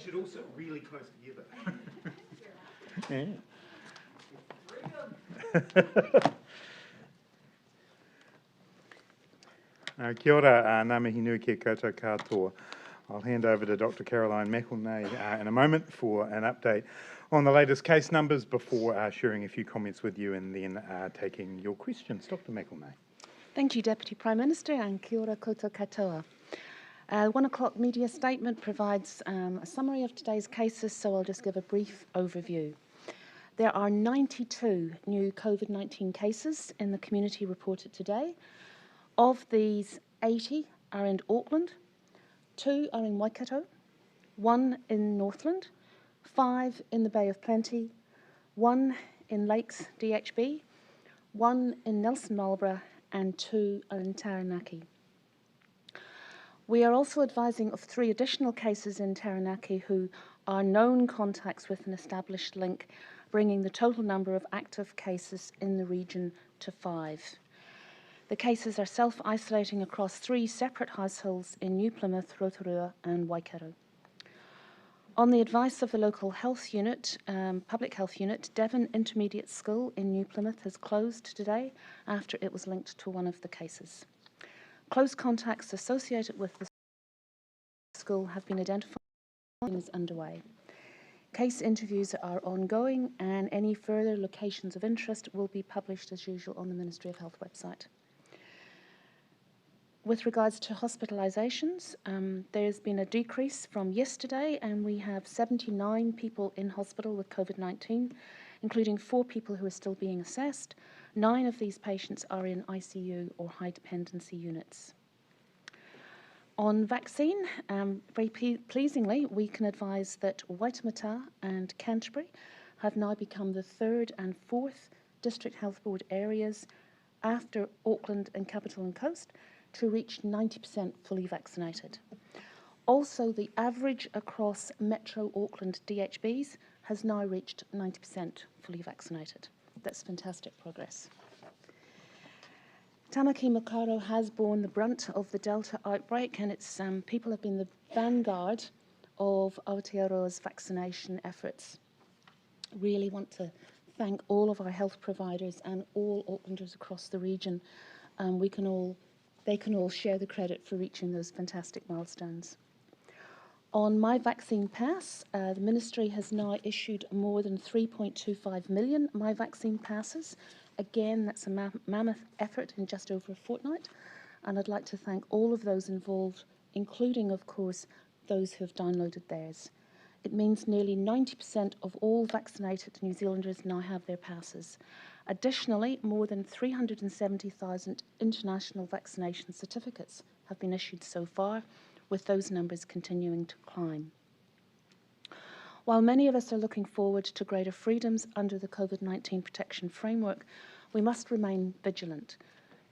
You should all sit really close together. Kia ora, ngā mihi nui ki koutou katoa. I'll hand over to Dr. Caroline McElnay in a moment for an update on the latest case numbers before sharing a few comments with you and then taking your questions. Dr. McElnay. Thank you, Deputy Prime Minister, and kia ora koutou katoa. 1 o'clock media statement provides a summary of today's cases, so I'll just give a brief overview. There are 92 new COVID-19 cases in the community reported today. Of these, 80 are in Auckland, 2 are in Waikato, 1 in Northland, 5 in the Bay of Plenty, 1 in Lakes DHB, 1 in Nelson Marlborough, and 2 are in Taranaki. We are also advising of 3 additional cases in Taranaki who are known contacts with an established link, bringing the total number of active cases in the region to 5. The cases are self-isolating across 3 separate households in New Plymouth, Rotorua and Waikato. On the advice of the local health unit, public health unit, Devon Intermediate School in New Plymouth has closed today after it was linked to one of the cases. Close contacts associated with the school have been identified and is underway. Case interviews are ongoing and any further locations of interest will be published as usual on the Ministry of Health website. With regards to hospitalisations, there's been a decrease from yesterday and we have 79 people in hospital with COVID-19, including 4 people who are still being assessed. 9 of these patients are in ICU or high dependency units. On vaccine, very pleasingly, we can advise that Waitemata and Canterbury have now become the 3rd and 4th District Health Board areas after Auckland and Capital and Coast to reach 90% fully vaccinated. Also, the average across Metro Auckland DHBs has now reached 90% fully vaccinated. That's fantastic progress. Tamaki Makaurau has borne the brunt of the Delta outbreak and its people have been the vanguard of Aotearoa's vaccination efforts. Really want to thank all of our health providers and all Aucklanders across the region. They can all share the credit for reaching those fantastic milestones. On My Vaccine Pass, the Ministry has now issued more than 3.25 million My Vaccine Passes. Again, that's a mammoth effort in just over a fortnight, and I'd like to thank all of those involved, including, of course, those who have downloaded theirs. It means nearly 90% of all vaccinated New Zealanders now have their passes. Additionally, more than 370,000 international vaccination certificates have been issued so far, with those numbers continuing to climb. While many of us are looking forward to greater freedoms under the COVID-19 protection framework, we must remain vigilant.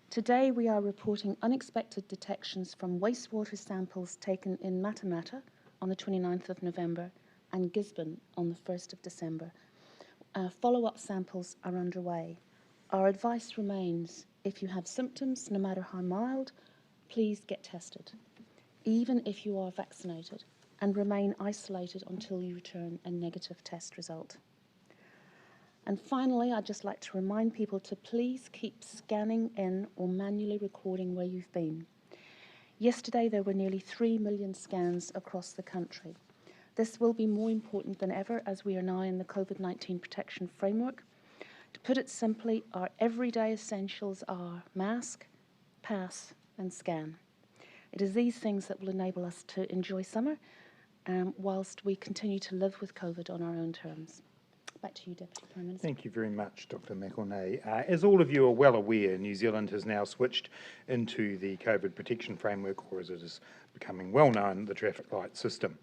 Today, we are reporting unexpected detections from wastewater samples taken in Matamata on the 29th of November and Gisborne on the 1st of December. Follow-up samples are underway. Our advice remains, if you have symptoms, no matter how mild, please get tested, even if you are vaccinated, and remain isolated until you return a negative test result. And finally, I'd just like to remind people to please keep scanning in or manually recording where you've been. Yesterday, there were nearly 3 million scans across the country. This will be more important than ever as we are now in the COVID-19 protection framework. To put it simply, our everyday essentials are mask, pass, and scan. It is these things that will enable us to enjoy summer whilst we continue to live with COVID on our own terms. Back to you, Deputy Prime Minister. Thank you very much, Dr. McElnay. As all of you are well aware, New Zealand has now switched into the COVID protection framework, or as it is becoming well known, the traffic light system.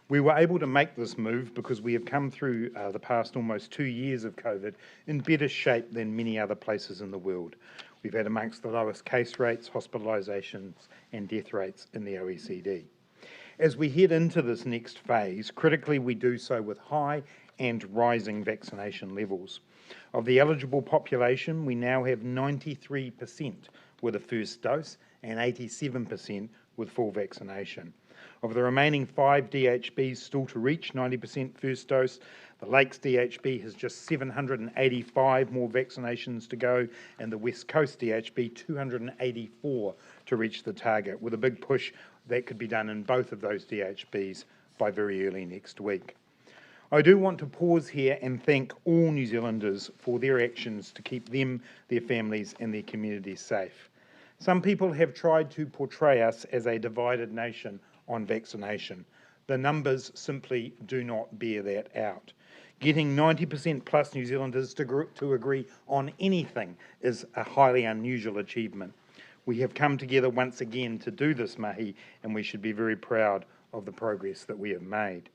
We were able to make this move because we have come through the past almost 2 years of COVID in better shape than many other places in the world. We've had amongst the lowest case rates, hospitalisations and death rates in the OECD. As we head into this next phase, critically we do so with high and rising vaccination levels. Of the eligible population, we now have 93% with a first dose and 87% with full vaccination. Of the remaining 5 DHBs still to reach 90% first dose, the Lakes DHB has just 785 more vaccinations to go, and the West Coast DHB 284 to reach the target, with a big push that could be done in both of those DHBs by very early next week. I do want to pause here and thank all New Zealanders for their actions to keep them, their families and their communities safe. Some people have tried to portray us as a divided nation on vaccination. The numbers simply do not bear that out. Getting 90% plus New Zealanders to agree on anything is a highly unusual achievement. We have come together once again to do this mahi, and we should be very proud of the progress that we have made.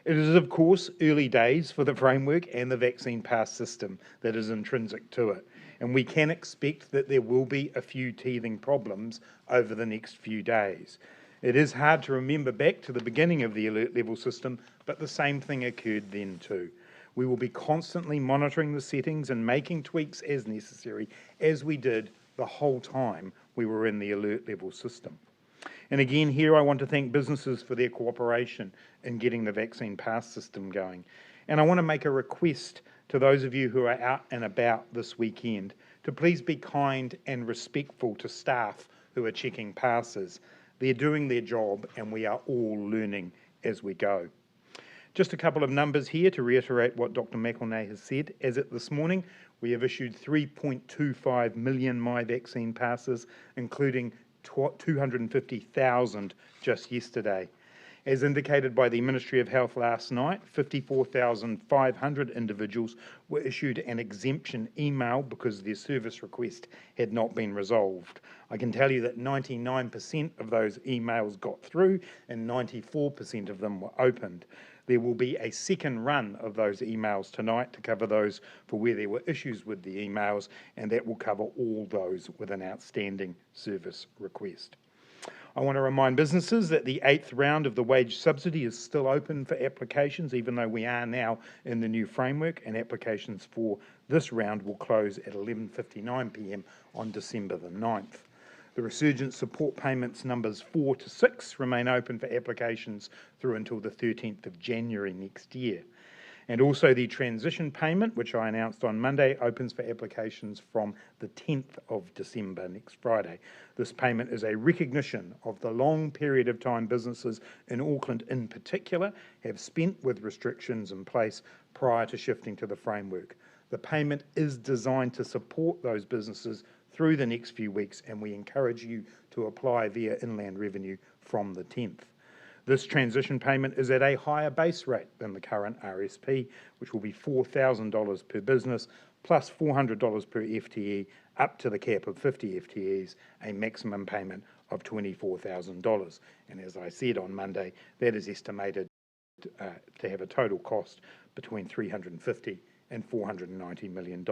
It is, of course, early days for the framework and the vaccine pass system that is intrinsic to it, and we can expect that there will be a few teething problems over the next few days. It is hard to remember back to the beginning of the alert level system, but the same thing occurred then too. We will be constantly monitoring the settings and making tweaks as necessary, as we did the whole time we were in the alert level system. And again, here I want to thank businesses for their cooperation in getting the vaccine pass system going. And I want to make a request to those of you who are out and about this weekend to please be kind and respectful to staff who are checking passes. They're doing their job and we are all learning as we go. Just a couple of numbers here to reiterate what Dr. McElnay has said. As at this morning, we have issued 3.25 million My Vaccine passes, including 250,000 just yesterday. As indicated by the Ministry of Health last night, 54,500 individuals were issued an exemption email because their service request had not been resolved. I can tell you that 99% of those emails got through and 94% of them were opened. There will be a second run of those emails tonight to cover those for where there were issues with the emails, and that will cover all those with an outstanding service request. I want to remind businesses that the 8th round of the wage subsidy is still open for applications, even though we are now in the new framework, and applications for this round will close at 11:59 p.m. on December the 9th. The resurgence support payments numbers 4 to 6 remain open for applications through until the 13th of January next year. And also the transition payment, which I announced on Monday, opens for applications from the 10th of December, next Friday. This payment is a recognition of the long period of time businesses in Auckland in particular have spent with restrictions in place prior to shifting to the framework. The payment is designed to support those businesses through the next few weeks, and we encourage you to apply via inland revenue from the 10th. This transition payment is at a higher base rate than the current RSP, which will be $4,000 per business plus $400 per FTE up to the cap of 50 FTEs, a maximum payment of $24,000. And as I said on Monday, that is estimated to have a total cost between $350 and $490 million.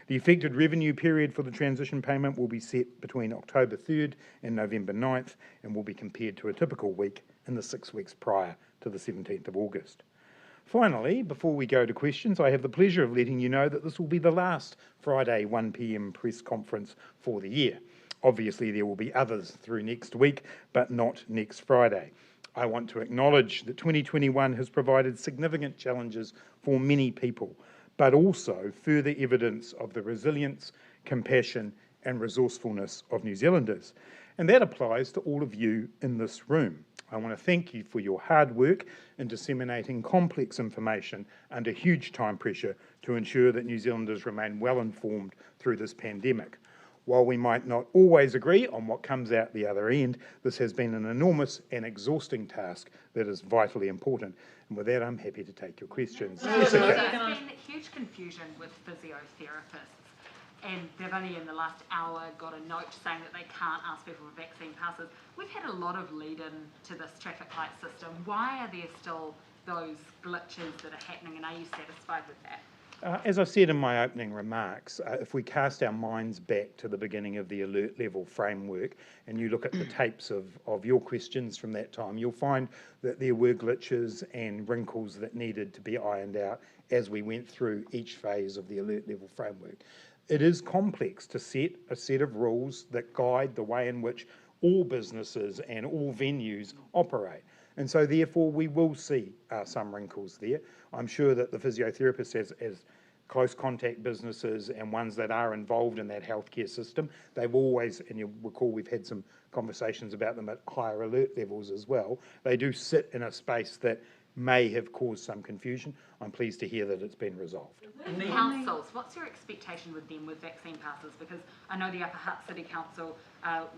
The affected revenue period for the transition payment will be set between October 3rd and November 9th and will be compared to a typical week in the 6 weeks prior to the 17th of August. Finally, before we go to questions, I have the pleasure of letting you know that this will be the last Friday 1 p.m. press conference for the year. Obviously, there will be others through next week, but not next Friday. I want to acknowledge that 2021 has provided significant challenges for many people, but also further evidence of the resilience, compassion and resourcefulness of New Zealanders. And that applies to all of you in this room. I want to thank you for your hard work in disseminating complex information under huge time pressure to ensure that New Zealanders remain well informed through this pandemic. While we might not always agree on what comes out the other end, this has been an enormous and exhausting task that is vitally important. And with that, I'm happy to take your questions. There's been huge confusion with physiotherapists, and they've only in the last hour got a note saying that they can't ask people for vaccine passes. We've had a lot of lead-in to this traffic light system. Why are there still those glitches that are happening, and are you satisfied with that? As I said in my opening remarks, if we cast our minds back to the beginning of the alert level framework and you look at the tapes of your questions from that time, you'll find that there were glitches and wrinkles that needed to be ironed out as we went through each phase of the alert level framework. It is complex to set a set of rules that guide the way in which all businesses and all venues operate. And so therefore we will see some wrinkles there. I'm sure that the physiotherapists as close contact businesses and ones that are involved in that healthcare system, they've always, and you'll recall we've had some conversations about them at higher alert levels as well, they do sit in a space that may have caused some confusion. I'm pleased to hear that it's been resolved. And councils, what's your expectation with them with vaccine passes? Because I know the Upper Hutt City Council have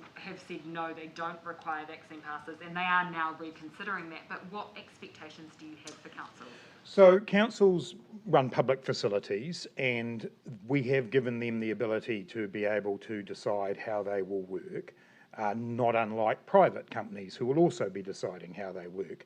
said no, they don't require vaccine passes, and they are now reconsidering that. But what expectations do you have for councils? So councils run public facilities, and we have given them the ability to be able to decide how they will work. Not unlike private companies who will also be deciding how they work.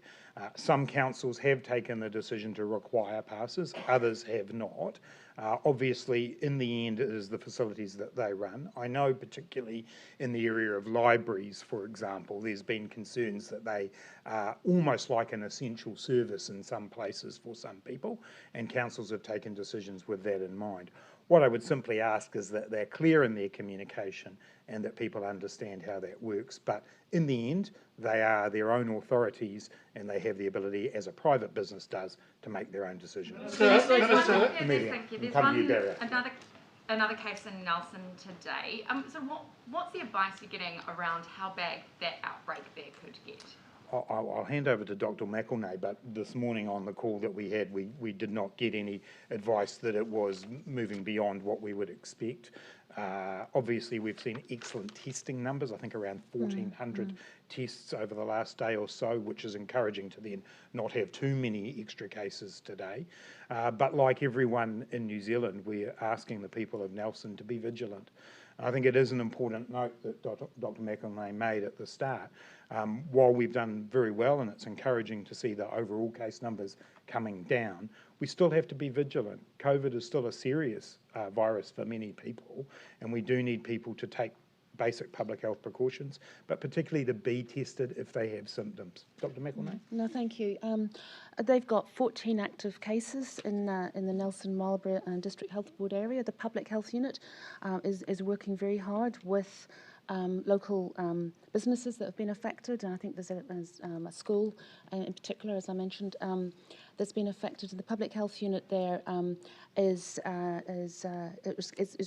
Some councils have taken the decision to require passes, others have not. Obviously, in the end, it is the facilities that they run. I know particularly in the area of libraries, for example, there's been concerns that they are almost like an essential service in some places for some people, and councils have taken decisions with that in mind. What I would simply ask is that they're clear in their communication and that people understand how that works. But in the end, they are their own authorities and they have the ability, as a private business does, to make their own decisions. Thank you. There's another case in Nelson today. So what's the advice you're getting around how bad that outbreak there could get? I'll hand over to Dr. McElnay, but this morning on the call that we had, we did not get any advice that it was moving beyond what we would expect. Obviously, we've seen excellent testing numbers, I think around 1,400 tests over the last day or so, which is encouraging to then not have too many extra cases today. But like everyone in New Zealand, we're asking the people of Nelson to be vigilant. I think it is an important note that Dr. McElnay made at the start. While we've done very well and it's encouraging to see the overall case numbers coming down, we still have to be vigilant. COVID is still a serious virus for many people, and we do need people to take basic public health precautions, but particularly to be tested if they have symptoms. Dr. McElnay? No, thank you. They've got 14 active cases in the Nelson Marlborough District Health Board area. The Public Health Unit is working very hard with local businesses that have been affected, and I think there's a school in particular, as I mentioned, that's been affected. And the Public Health Unit there is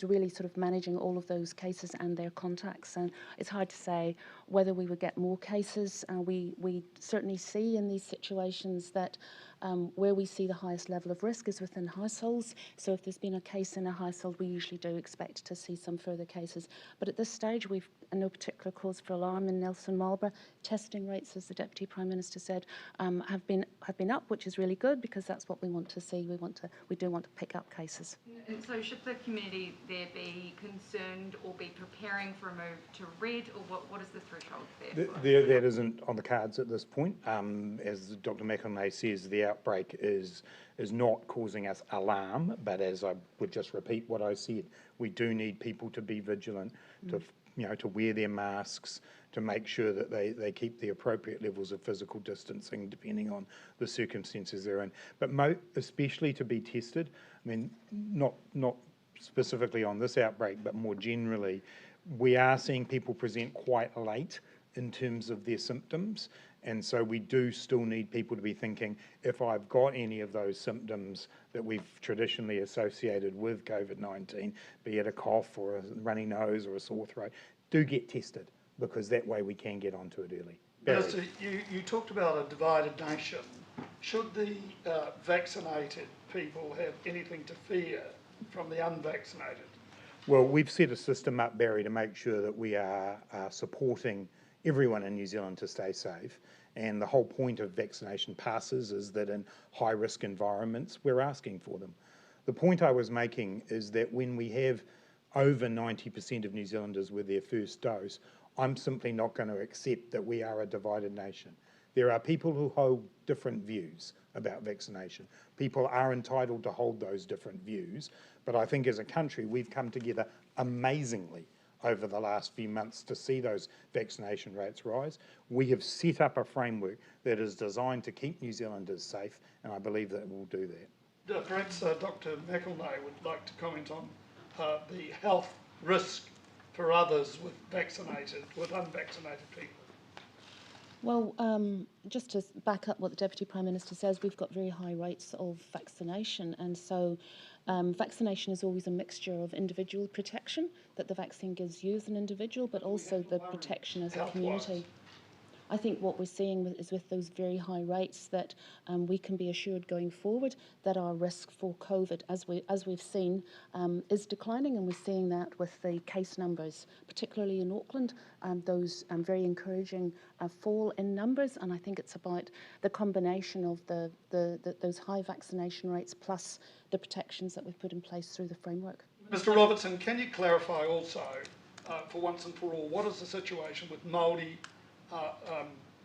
really sort of managing all of those cases and their contacts. And it's hard to say whether we would get more cases. We certainly see in these situations that where we see the highest level of risk is within households. So if there's been a case in a household, we usually do expect to see some further cases. But at this stage, we've no particular cause for alarm in Nelson Marlborough. Testing rates, as the Deputy Prime Minister said, have been up, which is really good because that's what we want to see. We do want to pick up cases. And so should the community there be concerned or be preparing for a move to red, or what is the threshold there? That isn't on the cards at this point. As Dr. McElnay says, the outbreak is not causing us alarm, but as I would just repeat what I said, we do need people to be vigilant, to wear their masks, to make sure that they keep the appropriate levels of physical distancing depending on the circumstances they're in. But especially to be tested. I mean, not specifically on this outbreak, but more generally, we are seeing people present quite late in terms of their symptoms. And so we do still need people to be thinking, if I've got any of those symptoms that we've traditionally associated with COVID-19, be it a cough or a runny nose or a sore throat, do get tested, because that way we can get onto it early. Minister, you talked about a divided nation. Should the vaccinated people have anything to fear from the unvaccinated? Well, we've set a system up, Barry, to make sure that we are supporting everyone in New Zealand to stay safe. And the whole point of vaccination passes is that in high-risk environments, we're asking for them. The point I was making is that when we have over 90% of New Zealanders with their first dose, I'm simply not going to accept that we are a divided nation. There are people who hold different views about vaccination. People are entitled to hold those different views, but I think as a country we've come together amazingly over the last few months to see those vaccination rates rise. We have set up a framework that is designed to keep New Zealanders safe, and I believe that we'll do that. Perhaps Dr. McElnay would like to comment on the health risk for others with unvaccinated people? Well, just to back up what the Deputy Prime Minister says, we've got very high rates of vaccination, and so vaccination is always a mixture of individual protection that the vaccine gives you as an individual, but also the protection as a community. I think what we're seeing is with those very high rates that we can be assured going forward that our risk for COVID, as we've seen, is declining, and we're seeing that with the case numbers, particularly in Auckland, those very encouraging fall in numbers, and I think it's about the combination of those high vaccination rates plus the protections that we've put in place through the framework. Mr Robertson, can you clarify also, for once and for all, what is the situation with Māori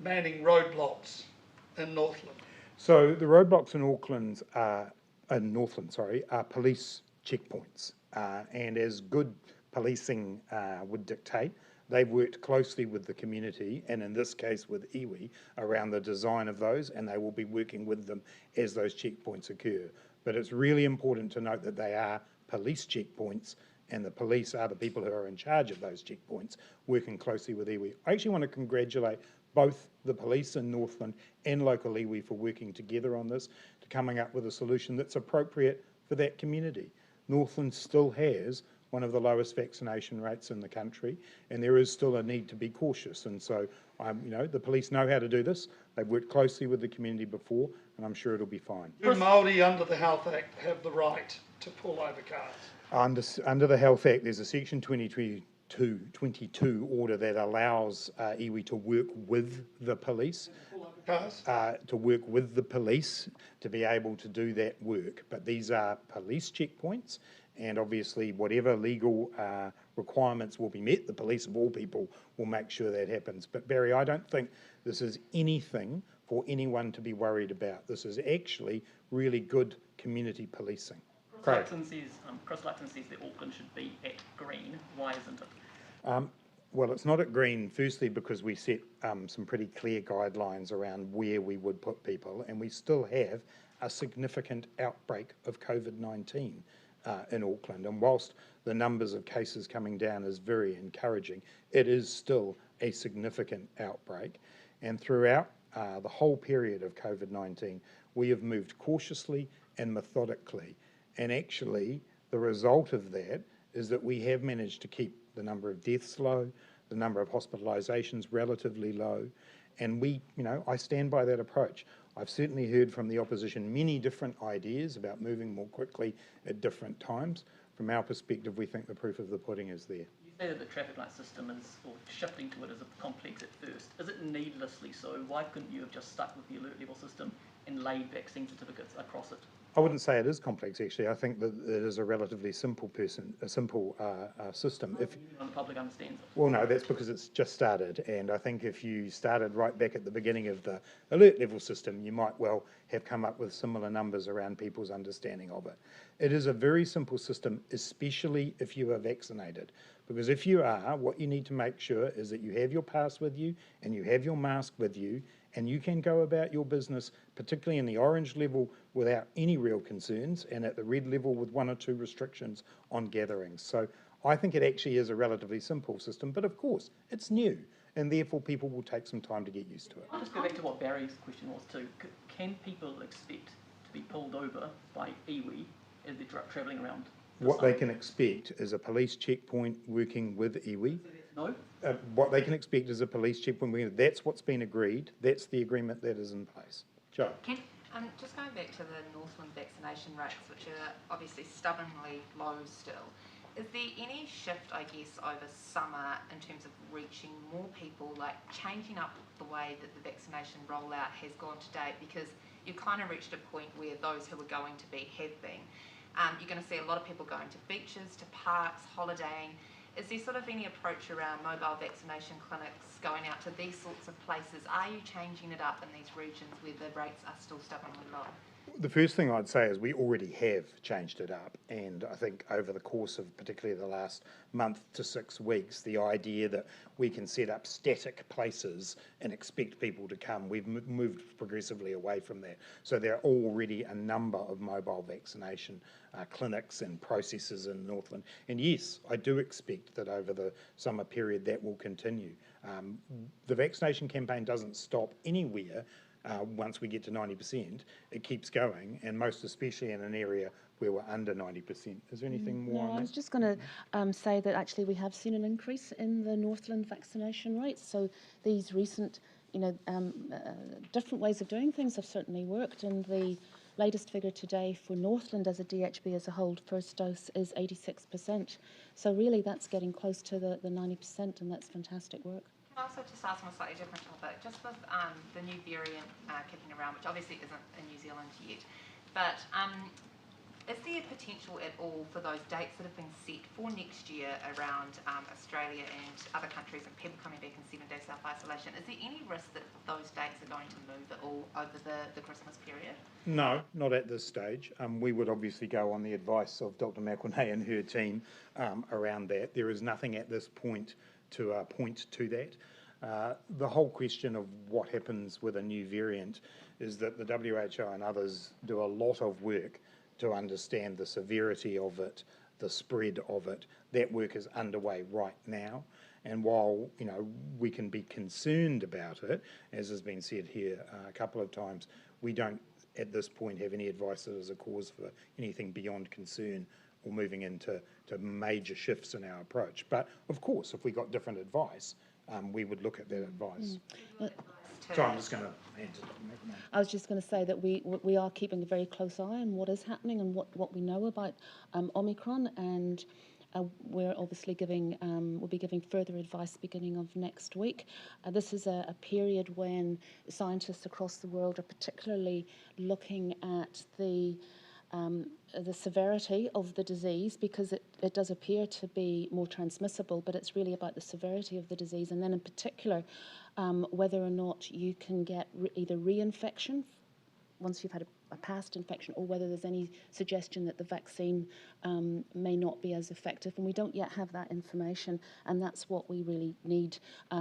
manning roadblocks in Northland? So the roadblocks in Northland are police checkpoints, and as good policing would dictate, they've worked closely with the community, and in this case with iwi, around the design of those, and they will be working with them as those checkpoints occur. But it's really important to note that they are police checkpoints, and the police are the people who are in charge of those checkpoints, working closely with iwi. I actually want to congratulate both the police in Northland and local iwi for working together on this, to coming up with a solution that's appropriate for that community. Northland still has one of the lowest vaccination rates in the country, and there is still a need to be cautious. And so, the police know how to do this. They've worked closely with the community before, and I'm sure it'll be fine. Do Māori under the Health Act have the right to pull over cars? Under the Health Act, there's a Section 22 order that allows iwi to work with the police. To work with the police to be able to do that work. But these are police checkpoints, and obviously whatever legal requirements will be met, the police of all people will make sure that happens. But Barry, I don't think this is anything for anyone to be worried about. This is actually really good community policing. Chris Luxon says that Auckland should be at green. Why isn't it? Well, it's not at green, firstly because we set some pretty clear guidelines around where we would put people, and we still have a significant outbreak of COVID-19 in Auckland. And whilst the numbers of cases coming down is very encouraging, it is still a significant outbreak. And throughout the whole period of COVID-19, we have moved cautiously and methodically. And actually, the result of that is that we have managed to keep the number of deaths low, the number of hospitalisations relatively low, and I stand by that approach. I've certainly heard from the opposition many different ideas about moving more quickly at different times. From our perspective, we think the proof of the pudding is there. You say that the traffic light system or shifting to it is complex at first. Is it needlessly so? Why couldn't you have just stuck with the alert level system and laid vaccine certificates across it? I wouldn't say it is complex, actually. I think that it is a relatively simple system. The public understands it. Well, no, that's because it's just started, and I think if you started right back at the beginning of the alert level system, you might well have come up with similar numbers around people's understanding of it. It is a very simple system, especially if you are vaccinated, because if you are, what you need to make sure is that you have your pass with you and you have your mask with you, and you can go about your business, particularly in the orange level, without any real concerns, and at the red level with 1 or 2 restrictions on gatherings. So I think it actually is a relatively simple system, but of course, it's new, and therefore people will take some time to get used to it. I'll just go back to what Barry's question was too. Can people expect to be pulled over by iwi as they're travelling around? What they can expect is a police checkpoint working with iwi. No? What they can expect is a police checkpoint. That's what's been agreed. That's the agreement that is in place. Joe? Just going back to the Northland vaccination rates, which are obviously stubbornly low still, is there any shift, I guess, over summer in terms of reaching more people, like changing up the way that the vaccination rollout has gone to date? Because you've kind of reached a point where those who are going to be have been. You're going to see a lot of people going to beaches, to parks, holidaying. Is there sort of any approach around mobile vaccination clinics going out to these sorts of places? Are you changing it up in these regions where the rates are still stubbornly low? The first thing I'd say is we already have changed it up, and I think over the course of particularly the last month to 6 weeks, the idea that we can set up static places and expect people to come, we've moved progressively away from that. So there are already a number of mobile vaccination clinics and processes in Northland, and yes, I do expect that over the summer period that will continue. The vaccination campaign doesn't stop anywhere. Once we get to 90%, it keeps going, and most especially in an area where we're under 90%. Is there anything more No, on I was that? just going to say that actually we have seen an increase in the Northland vaccination rates. So these recent, different ways of doing things have certainly worked. And the latest figure today for Northland as a DHB as a whole, first dose, is 86%. So really that's getting close to the 90%, and that's fantastic work. Can I also just ask on a slightly different topic, just with the new variant kicking around, which obviously isn't in New Zealand yet, but is there potential at all for those dates that have been set for next year around Australia and other countries and people coming back in 7-day self-isolation, is there any risk that those dates are going to move at all over the Christmas period? No, not at this stage. We would obviously go on the advice of Dr. McElnay and her team around that. There is nothing at this point to point to that. The whole question of what happens with a new variant is that the WHO and others do a lot of work to understand the severity of it, the spread of it. That work is underway right now. And while we can be concerned about it, as has been said here a couple of times, we don't at this point have any advice that is a cause for anything beyond concern or moving into major shifts in our approach. But of course, if we got different advice, we would look at that advice. So I'm just going to hand to Dr. McElnay. I was just going to say that we are keeping a very close eye on what is happening and what we know about Omicron, and we're obviously we'll be giving further advice beginning of next week. This is a period when scientists across the world are particularly looking at the severity of the disease, because it does appear to be more transmissible, but it's really about the severity of the disease, and then in particular whether or not you can get either reinfection once you've had a past infection, or whether there's any suggestion that the vaccine may not be as effective, and we don't yet have that information, and that's what we really need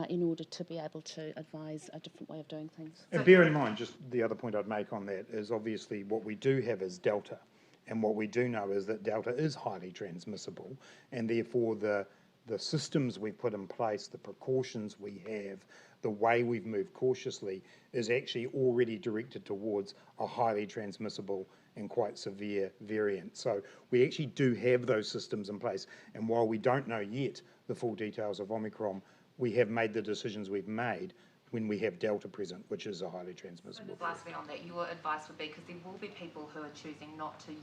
in order to be able to advise a different way of doing things. And bear in mind, just the other point I'd make on that is obviously what we do have is Delta, and what we do know is that Delta is highly transmissible, and therefore the systems we put in place, the precautions we have, the way we've moved cautiously is actually already directed towards a highly transmissible and quite severe variant. So we actually do have those systems in place, and while we don't know yet the full details of Omicron, we have made the decisions we've made when we have Delta present, which is a highly transmissible. So lastly on that, your advice would be, because there will be people who are choosing not to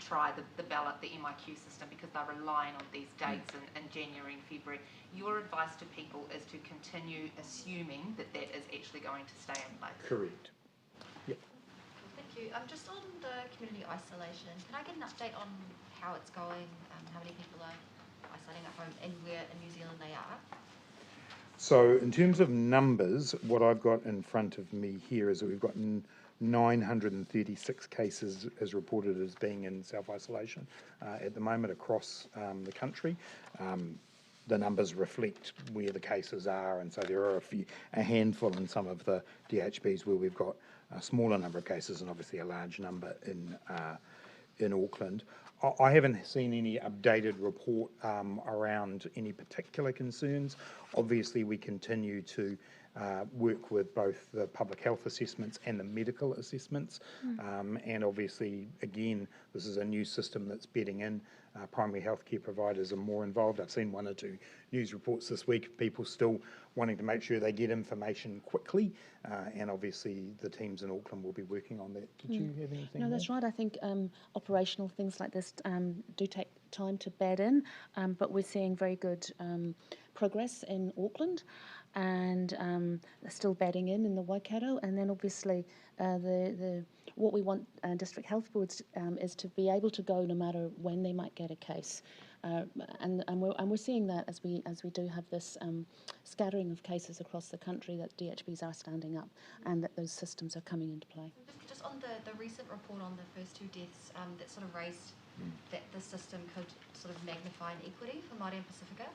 try the ballot, the MIQ system, because they're relying on these dates in January and February. Your advice to people is to continue assuming that is actually going to stay in place. Correct. Yep. Thank you. Just on the community isolation, can I get an update on how it's going, how many people are isolating at home, and where in New Zealand they are? So in terms of numbers, what I've got in front of me here is that we've got 936 cases as reported as being in self-isolation at the moment across the country. The numbers reflect where the cases are, and so there are a handful in some of the DHBs where we've got a smaller number of cases and obviously a large number in Auckland. I haven't seen any updated report around any particular concerns. Obviously, we continue to work with both the public health assessments and the medical assessments. And obviously, again, this is a new system that's bedding in. Primary healthcare providers are more involved. I've seen 1 or 2 news reports this week, people still wanting to make sure they get information quickly, and obviously the teams in Auckland will be working on that. Did you have anything? No, that's right. I think operational things like this do take time to bed in, but we're seeing very good progress in Auckland, and still bedding in the Waikato, and then obviously what we want district health boards is to be able to go no matter when they might get a case. And we're seeing that as we do have this scattering of cases across the country, that DHBs are standing up and that those systems are coming into play. Just on the recent report on the first 2 deaths, that sort of raised that the system could sort of magnify inequity for Māori and Pacifica.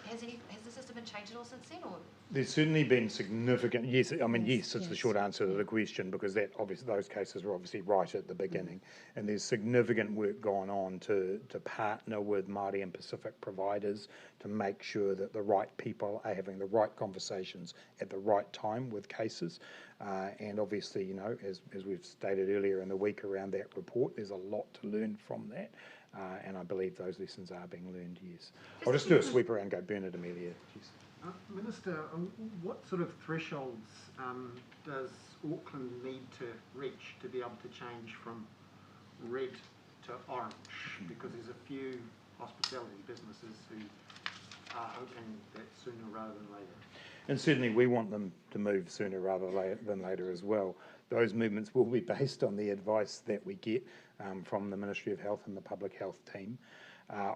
Has the system been changed at all since then, or? There's certainly been significant, yes, I mean, yes, it's the Yes. short answer to the question, because that obviously, those cases were obviously right at the beginning, and there's significant work going on to partner with Māori and Pacific providers to make sure that the right people are having the right conversations at the right time with cases, and obviously, you know, as we've stated earlier in the week around that report, there's a lot to learn from that. And I believe those lessons are being learned, yes. I'll just do a sweep around, go Bernard, Amelia. Yes. Minister, what sort of thresholds does Auckland need to reach to be able to change from red to orange? Because there's a few hospitality businesses who are hoping that sooner rather than later. And certainly we want them to move sooner rather than later as well. Those movements will be based on the advice that we get from the Ministry of Health and the Public Health team.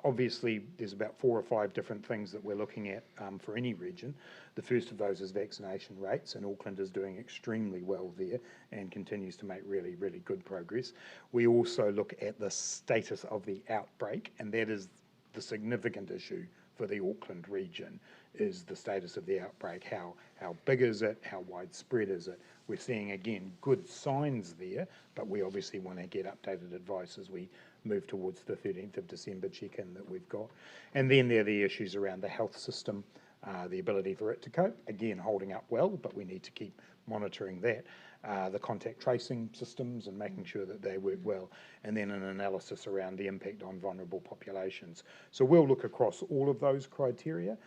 Obviously, there's about 4 or 5 different things that we're looking at for any region. The first of those is vaccination rates, and Auckland is doing extremely well there and continues to make really, really good progress. We also look at the status of the outbreak, and that is the significant issue for the Auckland region, is the status of the outbreak. How big is it? How widespread is it? We're seeing, again, good signs there, but we obviously want to get updated advice as we move towards the 13th of December check-in that we've got. And then there are the issues around the health system, the ability for it to cope, again, holding up well, but we need to keep monitoring that. The contact tracing systems and making sure that they work well, and then an analysis around the impact on vulnerable populations. So we'll look across all of those criteria.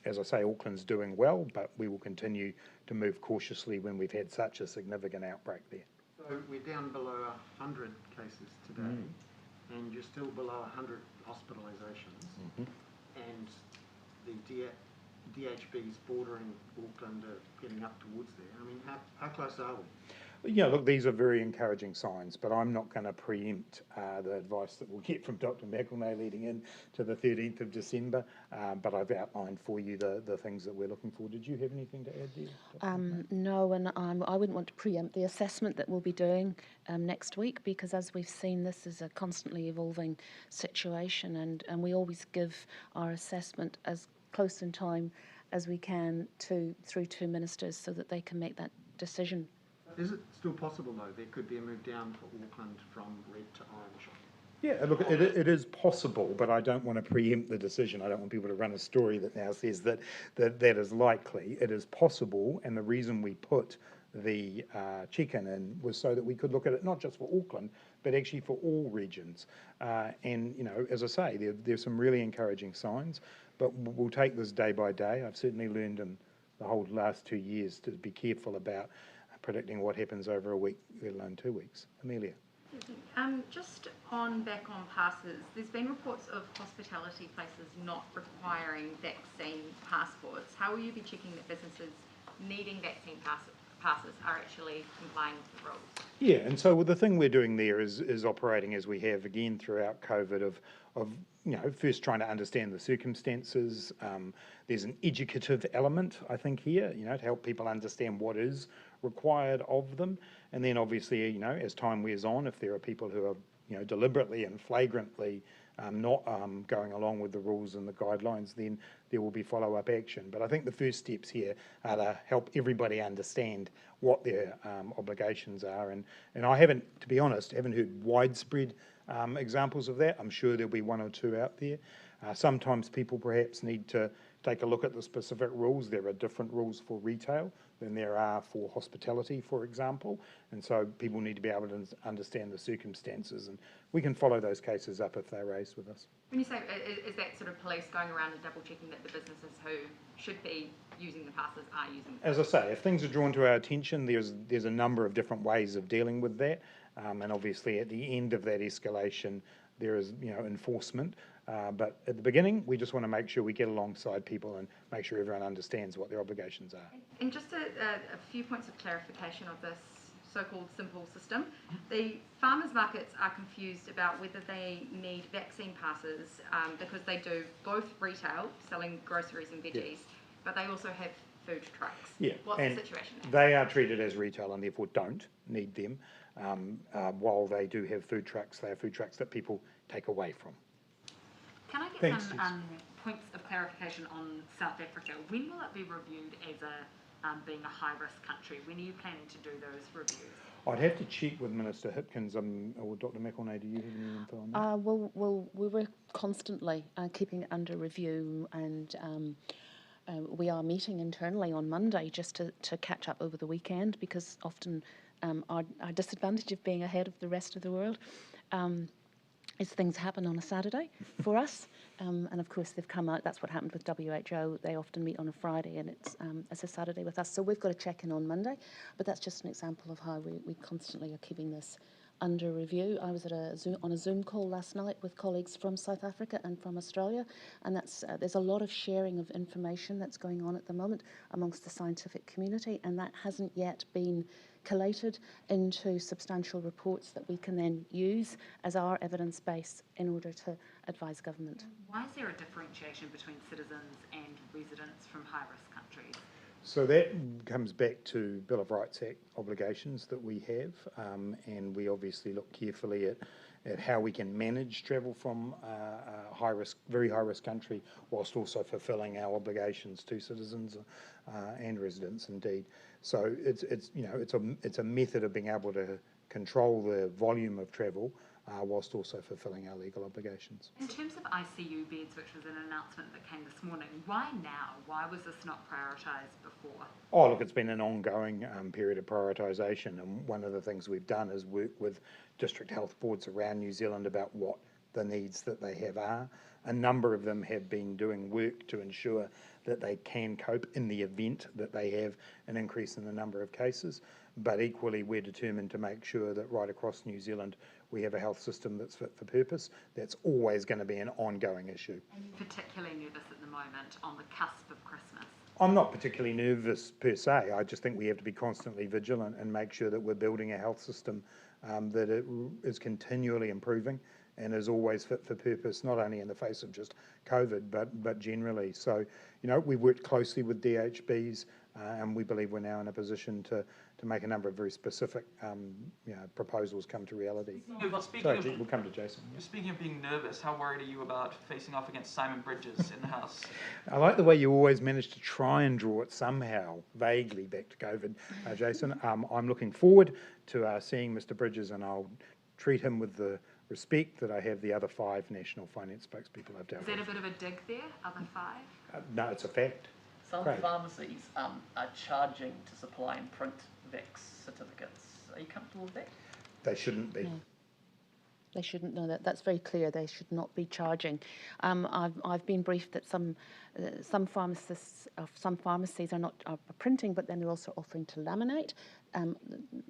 As I say, Auckland's doing well, but we will continue to move cautiously when we've had such a significant outbreak there. So we're down below 100 cases today, and you're still below 100 hospitalisations, and the DHBs bordering Auckland are getting up towards there. I mean, how close are we? Yeah, look, these are very encouraging signs, but I'm not going to preempt the advice that we'll get from Dr. McElnay leading in to the 13th of December, but I've outlined for you the things that we're looking for. Did you have anything to add there? No, and I wouldn't want to preempt the assessment that we'll be doing next week, because as we've seen, this is a constantly evolving situation, and we always give our assessment as close in time as we can through to ministers so that they can make that decision. Is it still possible, though, there could be a move down for Auckland from red to orange? Yeah, look, it is possible, but I don't want to preempt the decision. I don't want people to run a story that now says that is likely. It is possible, and the reason we put the check-in in was so that we could look at it not just for Auckland, but actually for all regions. And, you know, as I say, there's some really encouraging signs, but we'll take this day by day. I've certainly learned in the whole last 2 years to be careful about predicting what happens over a week, let alone 2 weeks. Amelia. Just back on passes, there's been reports of hospitality places not requiring vaccine passports. How will you be checking that businesses needing vaccine passes are actually complying with the rules? Yeah, and so the thing we're doing there is operating as we have again throughout COVID of you know, first trying to understand the circumstances. There's an educative element, I think, here, you know, to help people understand what is required of them. And then obviously, you know, as time wears on, if there are people who are, you know, deliberately and flagrantly not going along with the rules and the guidelines, then there will be follow-up action. But I think the first steps here are to help everybody understand what their obligations are. And I haven't, to be honest, haven't heard widespread examples of that. I'm sure there'll be 1 or 2 out there. Sometimes people perhaps need to take a look at the specific rules. There are different rules for retail than there are for hospitality, for example. And so people need to be able to understand the circumstances, and we can follow those cases up if they're raised with us. When you say, is that sort of police going around and double checking that the businesses who should be using the passes are using them? As I say, if things are drawn to our attention, there's a number of different ways of dealing with that. And obviously at the end of that escalation, there is, you know, enforcement. But at the beginning, we just want to make sure we get alongside people and make sure everyone understands what their obligations are. And just a few points of clarification of this so-called simple system. The farmers markets are confused about whether they need vaccine passes because they do both retail, selling groceries and veggies, but they also have food trucks. Yeah, What's and the situation now? they are treated as retail and therefore don't need them. While they do have food trucks, they are food trucks that people take away from. Can I get Thanks, some points of clarification on South Africa? When will it be reviewed as being a high-risk country? When are you planning to do those reviews? I'd have to check with Minister Hipkins or Dr. McElnay. Do you have any info on that? Well, we were constantly keeping it under review, and we are meeting internally on Monday just to catch up over the weekend, because often our disadvantage of being ahead of the rest of the world is things happen on a Saturday for us. And of course they've come out, that's what happened with WHO, they often meet on a Friday and it's a Saturday with us. So we've got to check in on Monday, but that's just an example of how we constantly are keeping this under review. I was on a Zoom call last night with colleagues from South Africa and from Australia, and there's a lot of sharing of information that's going on at the moment amongst the scientific community, and that hasn't yet been collated into substantial reports that we can then use as our evidence base in order to advise government. Why is there a differentiation between citizens and residents from high-risk countries? So that comes back to Bill of Rights Act obligations that we have, and we obviously look carefully at how we can manage travel from a high-risk, very high-risk country, whilst also fulfilling our obligations to citizens and residents indeed. So it's a method of being able to control the volume of travel whilst also fulfilling our legal obligations. In terms of ICU beds, which was an announcement that came this morning, why now? Why was this not prioritised before? Oh, look, it's been an ongoing period of prioritisation, and one of the things we've done is work with district health boards around New Zealand about what the needs that they have are. A number of them have been doing work to ensure that they can cope in the event that they have an increase in the number of cases, but equally we're determined to make sure that right across New Zealand we have a health system that's fit for purpose. That's always going to be an ongoing issue. Are you particularly nervous at the moment on the cusp of Christmas? I'm not particularly nervous per se. I just think we have to be constantly vigilant and make sure that we're building a health system that it is continually improving and is always fit for purpose, not only in the face of just COVID, but generally. So, we worked closely with DHBs, and we believe we're now in a position to make a number of very specific proposals come to reality. We'll come to Jason. Speaking of being nervous, how worried are you about facing off against Simon Bridges in the House? I like the way you always manage to try and draw it somehow vaguely back to COVID, Jason. I'm looking forward to seeing Mr. Bridges, and I'll treat him with the respect that I have the other 5 national finance spokespeople I've dealt with. Is that a bit of a dig there, other 5? No, it's a fact. Some pharmacies are charging to supply and print certificates. Are you comfortable with that? They shouldn't be. No. They shouldn't know that. That's very clear. They should not be charging. I've been briefed that some pharmacists, some pharmacies are printing, but then they're also offering to laminate.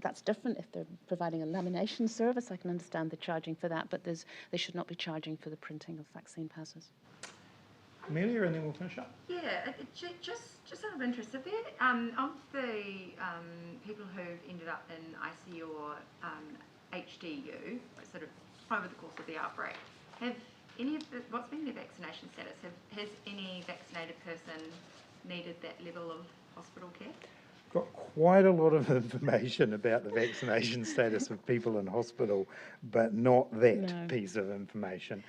That's different. If they're providing a lamination service, I can understand the charging for that, but they should not be charging for the printing of vaccine passes. Amelia, and then we'll finish up. Yeah, just out of interest, have there, of the people who've ended up in ICU or HDU, sort of over the course of the outbreak, have any of what's been their vaccination status? Has any vaccinated person needed that level of hospital care? Got quite a lot of information about the vaccination status of people in hospital, but not that piece of information.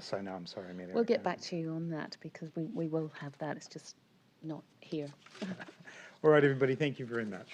So no, I'm sorry, Amelia. We'll get back to you on that because we will have that. It's just not here. All right, everybody, thank you very much.